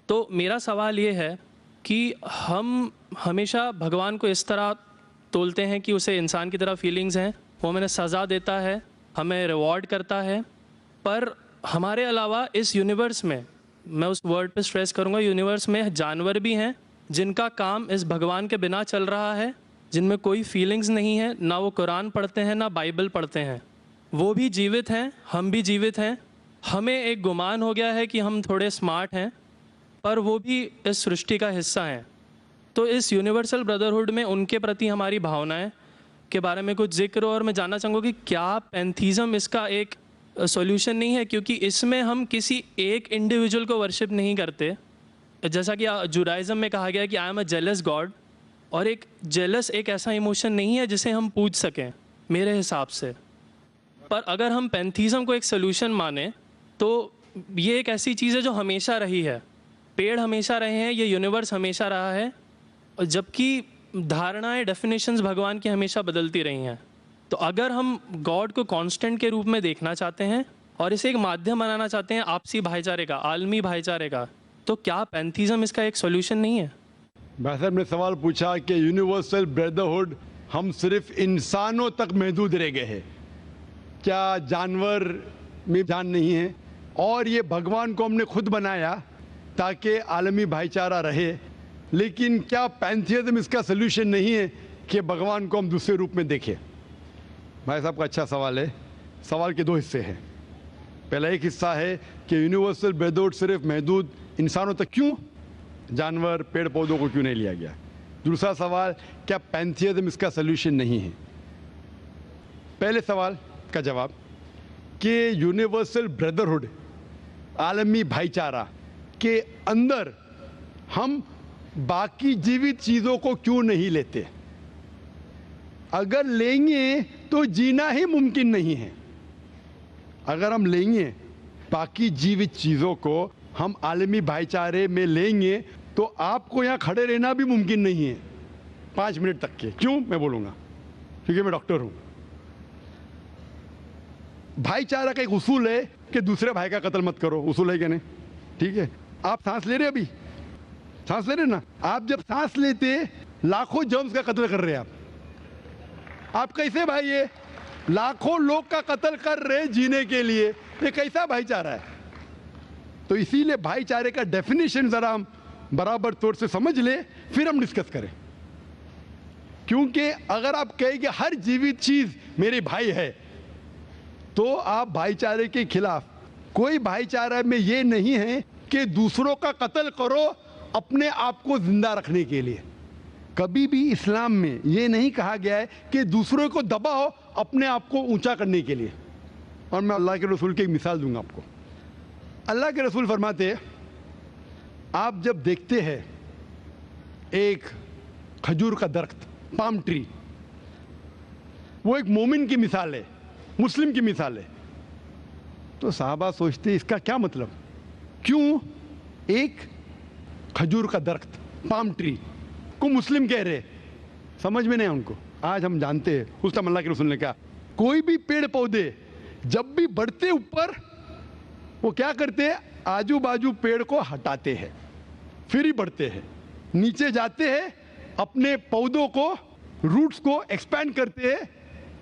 तो मेरा सवाल ये है कि हम हमेशा भगवान को इस तरह तोलते हैं कि उसे इंसान की तरह फीलिंग्स हैं, वो हमें सज़ा देता है, हमें रिवॉर्ड करता है, पर हमारे अलावा इस यूनिवर्स में, मैं उस वर्ड पे स्ट्रेस करूँगा, यूनिवर्स में जानवर भी हैं जिनका काम इस भगवान के बिना चल रहा है, जिनमें कोई फीलिंग्स नहीं है, ना वो कुरान पढ़ते हैं ना बाइबल पढ़ते हैं। वो भी जीवित हैं, हम भी जीवित हैं। हमें एक गुमान हो गया है कि हम थोड़े स्मार्ट हैं, पर वो भी इस सृष्टि का हिस्सा हैं। तो इस यूनिवर्सल ब्रदरहुड में उनके प्रति हमारी भावनाएं के बारे में कुछ जिक्र, और मैं जानना चाहूँगा कि क्या पैंथीज़म इसका एक सॉल्यूशन नहीं है, क्योंकि इसमें हम किसी एक इंडिविजुअल को वर्शिप नहीं करते। जैसा कि जुडाइज़म में कहा गया है कि I am a jealous God, और एक जेलस एक ऐसा इमोशन नहीं है जिसे हम पूज सकें मेरे हिसाब से। पर अगर हम पैंथीज़म को एक सॉल्यूशन माने तो ये एक ऐसी चीज़ है जो हमेशा रही है। पेड़ हमेशा रहे हैं, ये यूनिवर्स हमेशा रहा है, और जबकि धारणाएं, डेफिनेशंस भगवान की हमेशा बदलती रही हैं। तो अगर हम गॉड को कांस्टेंट के रूप में देखना चाहते हैं और इसे एक माध्यम बनाना चाहते हैं आपसी भाईचारे का, आलमी भाईचारे का, तो क्या पैंथीज़म इसका एक सॉल्यूशन नहीं है? भाई साहब ने सवाल पूछा कि यूनिवर्सल ब्रदरहुड हम सिर्फ इंसानों तक महदूद रह गए हैं, क्या जानवर में जान नहीं है? और ये भगवान को हमने खुद बनाया ताकि आलमी भाईचारा रहे, लेकिन क्या पैंथीज़म इसका सल्यूशन नहीं है कि भगवान को हम दूसरे रूप में देखें? भाई साहब का अच्छा सवाल है। सवाल के दो हिस्से हैं। पहला एक हिस्सा है कि यूनिवर्सल ब्रदरहुड सिर्फ महदूद इंसानों तक क्यों, जानवर पेड़ पौधों को क्यों नहीं लिया गया? दूसरा सवाल, क्या पैंथीज़म इसका सल्यूशन नहीं है? पहले सवाल का जवाब कि यूनिवर्सल ब्रदरहुड, आलमी भाईचारा के अंदर हम बाकी जीवित चीज़ों को क्यों नहीं लेते? अगर लेंगे तो जीना ही मुमकिन नहीं है। अगर हम लेंगे बाकी जीवित चीज़ों को, हम आलमी भाईचारे में लेंगे, तो आपको यहाँ खड़े रहना भी मुमकिन नहीं है 5 मिनट तक के। क्यों मैं बोलूँगा? क्योंकि मैं डॉक्टर हूँ। भाईचारा का एक उसूल है कि दूसरे भाई का कत्ल मत करो। उसूल है क्या नहीं? ठीक है। आप सांस ले रहे, अभी सांस ले रहे ना? आप जब सांस लेते लाखों जर्म्स का कत्ल कर रहे हैं आप कैसे भाई? ये लाखों लोग का कत्ल कर रहे जीने के लिए, ये कैसा भाईचारा है? तो इसीलिए भाईचारे का डेफिनेशन जरा हम बराबर तौर से समझ ले, फिर हम डिस्कस करें। क्योंकि अगर आप कहें कि हर जीवित चीज मेरे भाई है, तो आप भाईचारे के खिलाफ। कोई भाईचारा में ये नहीं है कि दूसरों का कत्ल करो अपने आप को जिंदा रखने के लिए। कभी भी इस्लाम में ये नहीं कहा गया है कि दूसरों को दबाओ अपने आप को ऊंचा करने के लिए। और मैं अल्लाह के रसूल की एक मिसाल दूंगा आपको। अल्लाह के रसूल फरमाते हैं, आप जब देखते हैं एक खजूर का दरख्त, पाम ट्री, वो एक मोमिन की मिसाल है, मुस्लिम की मिसाल है, तो साहबा सोचते इसका क्या मतलब? क्यों एक खजूर का दरख्त, पाम ट्री को मुस्लिम कह रहे? समझ में नहीं उनको। आज हम जानते हैं, उस टाइम अल्लाह के रसूल ने कहा, कोई भी पेड़ पौधे जब भी बढ़ते ऊपर, वो क्या करते हैं? आजू बाजू पेड़ को हटाते हैं, फिर ही बढ़ते हैं। नीचे जाते हैं, अपने पौधों को, रूट्स को एक्सपैंड करते हैं।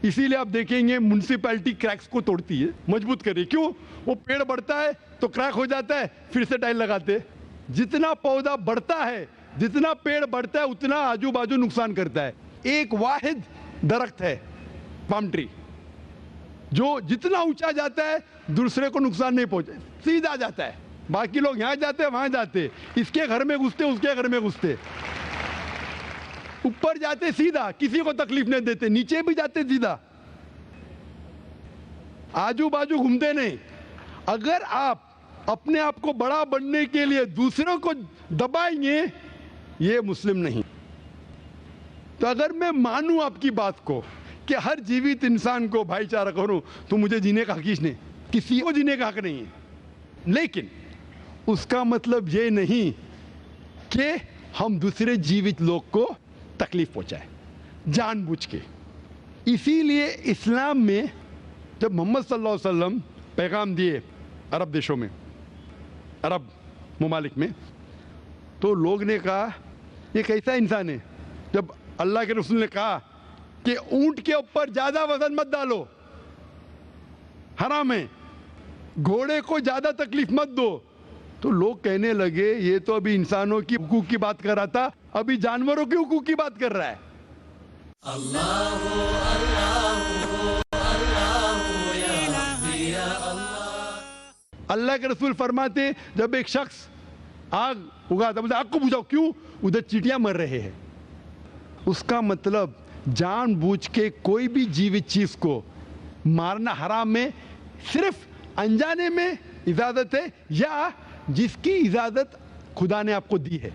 इसीलिए आप देखेंगे म्युनिसिपैलिटी क्रैक्स को तोड़ती है, मजबूत कर रही है। क्यों? वो पेड़ बढ़ता है तो क्रैक हो जाता है, फिर से टाइल लगाते हैं। जितना पौधा बढ़ता है, जितना पेड़ बढ़ता है, उतना आजू बाजू नुकसान करता है। एक वाहिद दरख्त है पाम ट्री, जो जितना ऊंचा जाता है दूसरे को नुकसान नहीं पहुंचे, सीधा जाता है। बाकी लोग यहां जाते हैं, वहां जाते, इसके घर में घुसते, उसके घर में घुसते। ऊपर जाते सीधा, किसी को तकलीफ नहीं देते, नीचे भी जाते सीधा, आजू बाजू घूमते नहीं। अगर आप अपने आप को बड़ा बनने के लिए दूसरों को दबाएंगे, ये मुस्लिम नहीं। तो अगर मैं मानूं आपकी बात को कि हर जीवित इंसान को भाईचारा करूं, तो मुझे जीने का हक नहीं, किसी को जीने का हक नहीं है। लेकिन उसका मतलब ये नहीं कि हम दूसरे जीवित लोग को तकलीफ पहुंचाए जानबूझ के। इसीलिए इस्लाम में जब मोहम्मद सल्लल्लाहु अलैहि वसल्लम पैगाम दिए अरब देशों में, अरब ममालिक में, तो लोग ने कहा ये कैसा इंसान है, जब अल्लाह के रसूल ने कहा कि ऊंट के ऊपर ज्यादा वजन मत डालो, हराम है, घोड़े को ज्यादा तकलीफ मत दो, तो लोग कहने लगे ये तो अभी इंसानों की हुकूक की बात कर रहा था, अभी जानवरों के हुकूक की बात कर रहा है। अल्लाह के रसूल फरमाते जब एक शख्स आग उगाता, बोलते आग को बुझाओ, क्यों? उधर चींटियां मर रहे हैं। उसका मतलब जानबूझ के कोई भी जीवित चीज को मारना हराम है, सिर्फ अनजाने में इजाजत है या जिसकी इजाजत खुदा ने आपको दी है,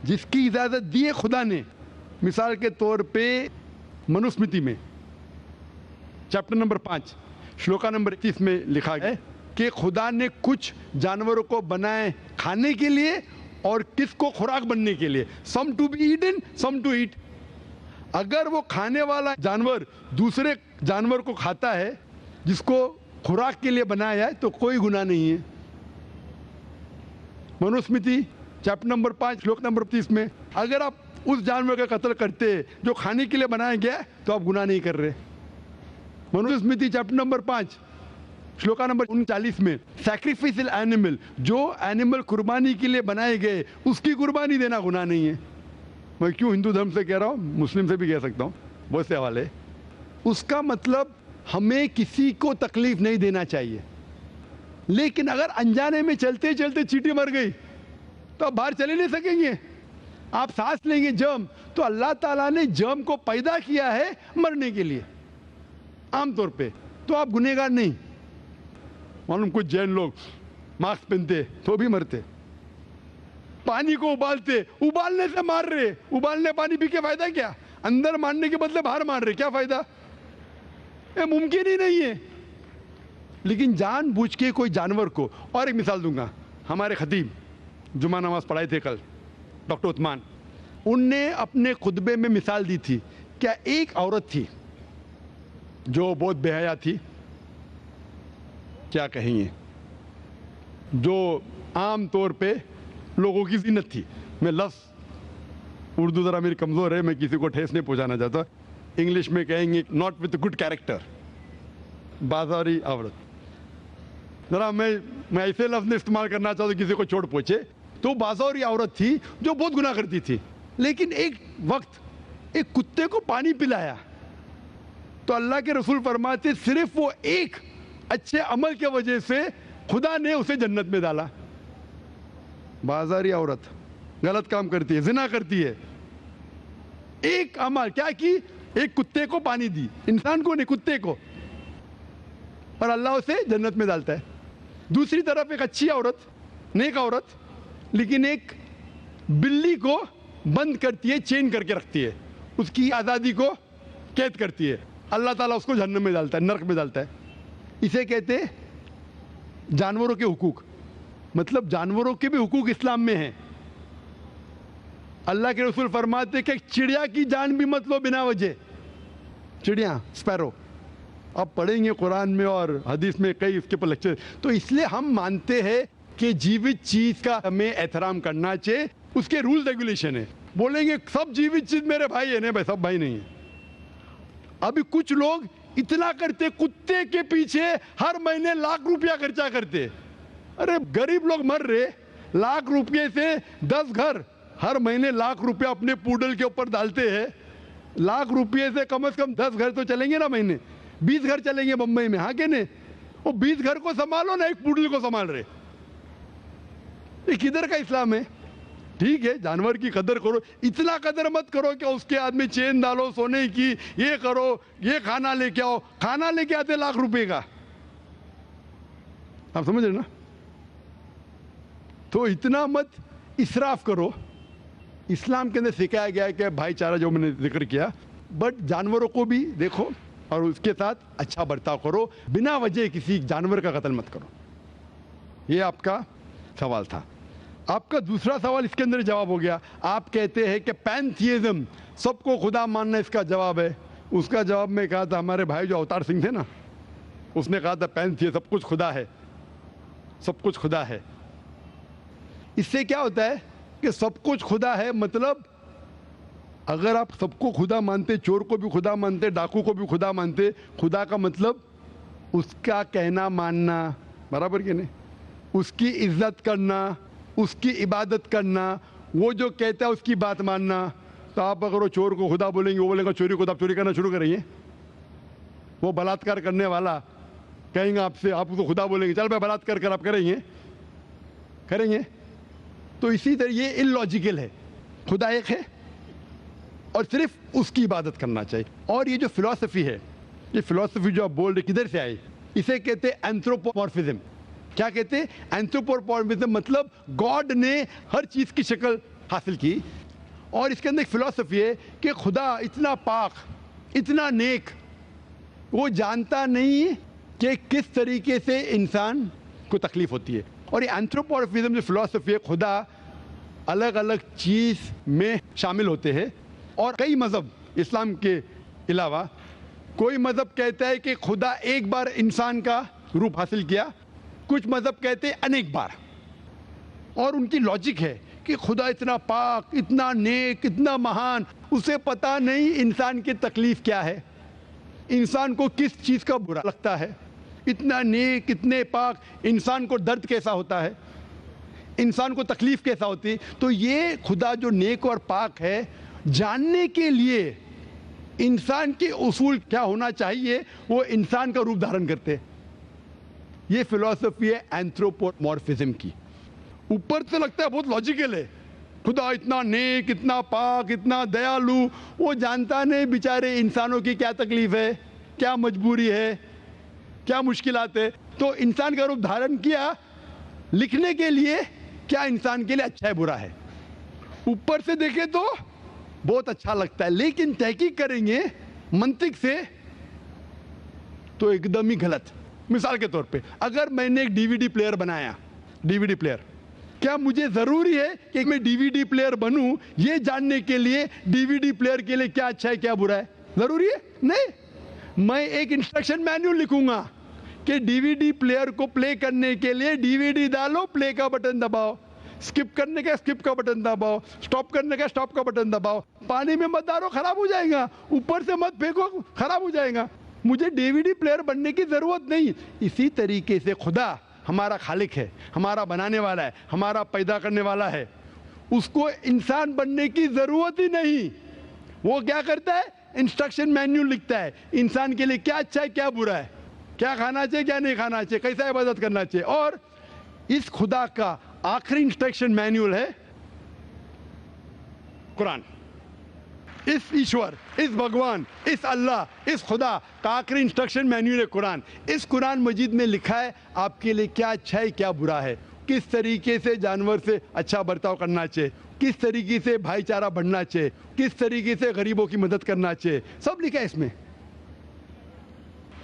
जिसकी इजाजत दी है खुदा ने। मिसाल के तौर पे मनुस्मृति में चैप्टर नंबर 5 श्लोका नंबर 30 में लिखा है कि खुदा ने कुछ जानवरों को बनाए खाने के लिए और किसको खुराक बनने के लिए, some to be eaten some to eat. अगर वो खाने वाला जानवर दूसरे जानवर को खाता है जिसको खुराक के लिए बनाया है तो कोई गुनाह नहीं है। मनुस्मृति चैप्टर नंबर 5 श्लोक नंबर 30 में अगर आप उस जानवर का कत्ल करते जो खाने के लिए बनाया गया तो आप गुनाह नहीं कर रहे। Manusmriti chapter number 5 shloka number 39 में सैक्रिफिशियल एनिमल, जो एनिमल कुर्बानी के लिए बनाए गए उसकी कुर्बानी देना गुनाह नहीं है। मैं क्यों हिंदू धर्म से कह रहा हूँ, मुस्लिम से भी कह सकता हूँ, बहुत से हवाले। उसका मतलब हमें किसी को तकलीफ नहीं देना चाहिए, लेकिन अगर अनजाने में चलते चलते चींटी मर गई तो आप बाहर चले नहीं सकेंगे, आप सांस लेंगे जर्म, तो अल्लाह ताला ने जर्म को पैदा किया है मरने के लिए आमतौर पे, तो आप गुनहगार नहीं। मालूम कुछ जैन लोग मास्क पहनते तो भी मरते, पानी को उबालते, उबालने से मार रहे, उबालने पानी पी के फायदा क्या, अंदर मारने के बदले बाहर मार रहे, क्या फायदा? ये मुमकिन ही नहीं है। लेकिन जानबूझ के कोई जानवर को, और एक मिसाल दूंगा, हमारे खतीब जुमा नमाज पढ़ाए थे कल, डॉक्टर उस्मान, उनने अपने खुतबे में मिसाल दी थी। क्या एक औरत थी जो बहुत बेहया थी, क्या कहेंगे, जो आम तौर पे लोगों की जीनत थी। मैं लफ्ज़ उर्दू ज़रा मेरी कमज़ोर है, मैं किसी को ठेस नहीं पहुंचाना चाहता, इंग्लिश में कहेंगे नॉट विथ गुड कैरेक्टर, बाजारी औरत। ज़रा मैं ऐसे लफ्ज़ इस्तेमाल करना चाहता किसी को चोट पहुंचे, तो बाजारी औरत थी जो बहुत गुनाह करती थी, लेकिन एक वक्त एक कुत्ते को पानी पिलाया तो अल्लाह के रसूल फरमाते सिर्फ वो एक अच्छे अमल के वजह से खुदा ने उसे जन्नत में डाला। बाजारी औरत गलत काम करती है, जिना करती है, एक अमल क्या की, एक कुत्ते को पानी दी, इंसान को नहीं कुत्ते को, और अल्लाह उसे जन्नत में डालता है। दूसरी तरफ एक अच्छी औरत, नेक औरत, लेकिन एक बिल्ली को बंद करती है, चेन करके रखती है, उसकी आज़ादी को कैद करती है, अल्लाह ताला उसको जहन्नम में डालता है, नरक में डालता है। इसे कहते हैं जानवरों के हुकूक। मतलब जानवरों के भी हुकूक इस्लाम में हैं। अल्लाह के रसूल फरमाते कि चिड़िया की जान भी मत लो बिना वजह। चिड़िया, स्पैरो, आप पढ़ेंगे कुरान में और हदीस में कई इसके पर लेक्चर। तो इसलिए हम मानते हैं कि जीवित चीज का हमें एहतराम करना चाहिए, उसके रूल रेगुलेशन है। बोलेंगे सब जीवित चीज मेरे भाई है, नहीं भाई, सब भाई नहीं है। अभी कुछ लोग इतना करते, कुत्ते के पीछे हर महीने लाख रुपया खर्चा करते। अरे गरीब लोग मर रहे, लाख रुपये से 10 घर हर महीने लाख रुपया अपने पूडल के ऊपर डालते हैं। लाख रुपये से कम 10 घर तो चलेंगे ना महीने, 20 घर चलेंगे मुंबई में, हाँ के नहीं? वो 20 घर को संभालो ना, एक पूडल को संभाल रहे। ये किधर का इस्लाम है? ठीक है, जानवर की कदर करो, इतना कदर मत करो कि उसके हाथ में चेन डालो सोने की, ये करो, ये खाना लेके आओ। खाना लेके आते लाख रुपए का, आप समझ रहे ना? तो इतना मत इसराफ करो। इस्लाम के अंदर सिखाया गया है कि भाईचारा, जो मैंने जिक्र किया, बट जानवरों को भी देखो और उसके साथ अच्छा बर्ताव करो, बिना वजह किसी जानवर का कत्ल मत करो। ये आपका सवाल था। आपका दूसरा सवाल इसके अंदर जवाब हो गया। आप कहते हैं कि पैंथियज्म, सबको खुदा मानना इसका जवाब है। उसका जवाब में कहा था, हमारे भाई जो अवतार सिंह थे ना, उसने कहा था पैंथियज्म, सब कुछ खुदा है, सब कुछ खुदा है। इससे क्या होता है कि सब कुछ खुदा है, मतलब अगर आप सबको खुदा मानते, चोर को भी खुदा मानते, डाकू को भी खुदा मानते, खुदा का मतलब उसका कहना मानना, बराबर कि नहीं, उसकी इज्जत करना, उसकी इबादत करना, वो जो कहता है उसकी बात मानना। तो आप अगर वो चोर को खुदा बोलेंगे, वो बोलेगा चोरी को, तो आप चोरी करना शुरू करेंगे। वो बलात्कार करने वाला कहेंगे आपसे, आप उसको खुदा बोलेंगे, चल मैं बलात्कार कर, आप करेंगे? करेंगे? तो इसी तरह ये इलॉजिकल है। खुदा एक है और सिर्फ उसकी इबादत करना चाहिए। और ये जो फिलॉसफी है, ये फिलॉसफी जो आप बोल रहे किधर से आई, इसे कहते हैं एंथ्रोपोमॉर्फिज्म। क्या कहते हैं? एंथ्रोपोमॉर्फिज्म, मतलब गॉड ने हर चीज की शक्ल हासिल की। और इसके अंदर एक फिलॉसफी है कि खुदा इतना पाक, इतना नेक, वो जानता नहीं कि किस तरीके से इंसान को तकलीफ होती है। और ये एंथ्रोपोमॉर्फिज्म जो फिलॉसफी है, खुदा अलग अलग चीज में शामिल होते हैं। और कई मजहब, इस्लाम के अलावा कोई मजहब कहता है कि खुदा एक बार इंसान का रूप हासिल किया, कुछ मजहब कहते हैं अनेक बार। और उनकी लॉजिक है कि खुदा इतना पाक, इतना नेक, इतना महान, उसे पता नहीं इंसान की तकलीफ क्या है, इंसान को किस चीज का बुरा लगता है। इतना नेक, इतने पाक, इंसान को दर्द कैसा होता है, इंसान को तकलीफ कैसा होती है। तो ये खुदा जो नेक और पाक है, जानने के लिए इंसान के उसूल क्या होना चाहिए, वो इंसान का रूप धारण करते हैं। ये फिलॉसफी है एंथ्रोपोमॉर्फिज्म की। ऊपर से लगता है बहुत लॉजिकल है, खुदा इतना नेक, इतना पाक, इतना दयालु, वो जानता नहीं बेचारे इंसानों की क्या तकलीफ है, क्या मजबूरी है, क्या मुश्किलात है। तो इंसान का रूप धारण किया लिखने के लिए क्या इंसान के लिए अच्छा है, बुरा है। ऊपर से देखें तो बहुत अच्छा लगता है, लेकिन तहकीक करेंगे मंतिक से तो एकदम ही गलत। मिसाल के तौर पे, अगर मैंने एक डीवीडी प्लेयर बनाया, डीवीडी प्लेयर, क्या मुझे जरूरी है कि मैं डीवीडी प्लेयर बनूं ये जानने के लिए डीवीडी प्लेयर के लिए क्या अच्छा है क्या बुरा है? जरूरी है? नहीं। मैं एक इंस्ट्रक्शन मैन्युअल लिखूंगा कि डीवीडी प्लेयर को प्ले करने के लिए डीवीडी डालो, प्ले का बटन दबाओ, स्किप करने का स्किप का बटन दबाओ, स्टॉप करने का स्टॉप का बटन दबाओ, पानी में मत डालो खराब हो जाएगा, ऊपर से मत फेंको खराब हो जाएगा। मुझे डीवीडी प्लेयर बनने की जरूरत नहीं। इसी तरीके से खुदा हमारा खालिक है, हमारा बनाने वाला है, हमारा पैदा करने वाला है, उसको इंसान बनने की जरूरत ही नहीं। वो क्या करता है? इंस्ट्रक्शन मैन्युअल लिखता है, इंसान के लिए क्या अच्छा है क्या बुरा है, क्या खाना चाहिए क्या नहीं खाना चाहिए, कैसा इबादत करना चाहिए। और इस खुदा का आखिरी इंस्ट्रक्शन मैन्युअल है कुरान। इस ईश्वर, इस भगवान, इस अल्लाह, इस खुदा का आखिरी इंस्ट्रक्शन मैन्युअल है कुरान। इस कुरान मजीद में लिखा है आपके लिए क्या अच्छा है क्या बुरा है, किस तरीके से जानवर से अच्छा बर्ताव करना चाहिए, किस तरीके से भाईचारा बढ़ना चाहिए, किस तरीके से गरीबों की मदद करना चाहिए, सब लिखा है इसमें।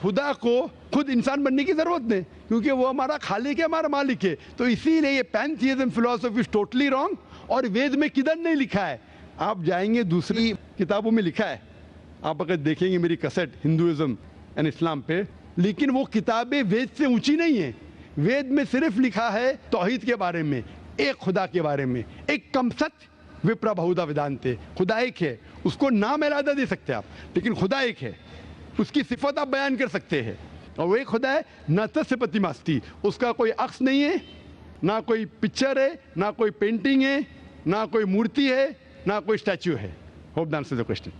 खुदा को खुद इंसान बनने की जरूरत नहीं, क्योंकि वो हमारा खालिक है, हमारा मालिक है। तो इसीलिए ये पैंथीइज्म फिलॉसफी इज टोटली रॉन्ग। और वेद में किधर नहीं लिखा है, आप जाएंगे दूसरी किताबों में लिखा है, आप अगर देखेंगे मेरी कैसेट हिंदुइज्म एंड इस्लाम पे, लेकिन वो किताबें वेद से ऊंची नहीं है। वेद में सिर्फ लिखा है तौहीद के बारे में, एक खुदा के बारे में, एक कम सत्य विप्रा बहुधा वेदांते, खुदा एक है, उसको नाम अलहदा दे सकते हैं आप, लेकिन खुदा एक है, उसकी सिफत आप बयान कर सकते हैं। और वो एक खुदा है न तस्य प्रतिमास्ति, उसका कोई अक्स नहीं है, ना कोई पिक्चर है, ना कोई पेंटिंग है, ना कोई मूर्ति है, ना कोई स्टैच्यू है। Hope that answers the question.